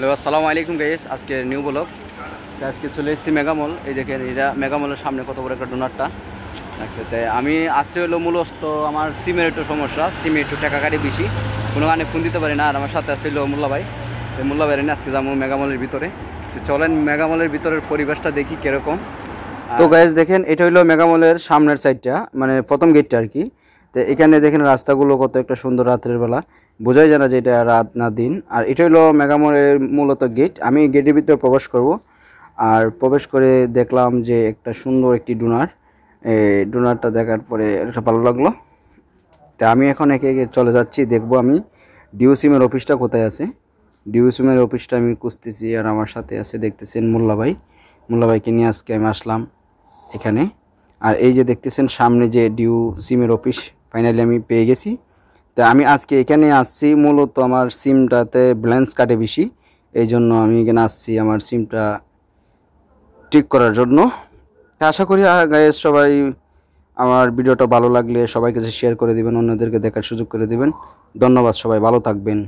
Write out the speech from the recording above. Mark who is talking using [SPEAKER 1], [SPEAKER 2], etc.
[SPEAKER 1] Hello আসসালামু আলাইকুম guys, আজকে নিউ ব্লগ। আজকে চলে এসেছি মেগামল। এই দেখেন, এটা মেগামলের সামনে কত বড় একটা ডোনারটা লাগছে। তাই আমি আসছি হলো মূলত আমার সিমের একটু সমস্যা, সিমে একটু টাকা কাটি বেশি, কোনো গানে ফোন দিতে পারি না। আর আমার সাথে আসছিল মোল্লা ভাই। এই মোল্লা ভাই নিয়ে আজকে যাবো মেগামলের ভিতরে। তো চলেন মেগামলের ভিতরের পরিবেশটা দেখি কীরকম। তো গাইস দেখেন, এটা হলো মেগামলের সামনের সাইডটা, মানে প্রথম গেটটা আর কি। তো এখানে দেখেন রাস্তাগুলো কত একটা সুন্দর, রাতের বেলা বোঝাই যায় না যে এটা রাত না দিন। আর এটা হলো মেগামলের মূলত গেট। আমি গেটের ভিতরে প্রবেশ করব, আর প্রবেশ করে দেখলাম যে একটা সুন্দর একটি ডোনার। এই ডোনারটা দেখার পরে একটা ভালো লাগলো। তা আমি এখন একে একে চলে যাচ্ছি, দেখবো আমি ডিও সিমের অফিসটা কোথায় আছে। ডিও সিমের অফিসটা আমি খুঁজতেছি, আর আমার সাথে আছে দেখতেছেন মোল্লা ভাই। মোল্লা ভাইকে নিয়ে আজকে আমি আসলাম এখানে। আর এই যে দেখতেছেন সামনে যে ডিউ সিমের অফিস, ফাইনালি আমি পেয়ে গেছি। তা আমি আজকে এখানে আসছি মূলত আমার সিমটাতে ব্যালেন্স কাটে বেশি, এই জন্য আমি এখানে আসছি আমার সিমটা ঠিক করার জন্য। তা আশা করি গাইস সবাই আমার ভিডিওটা ভালো লাগলে সবাই কাছে শেয়ার করে দিবেন, অন্যদেরকে দেখার সুযোগ করে দিবেন। ধন্যবাদ, সবাই ভালো থাকবেন।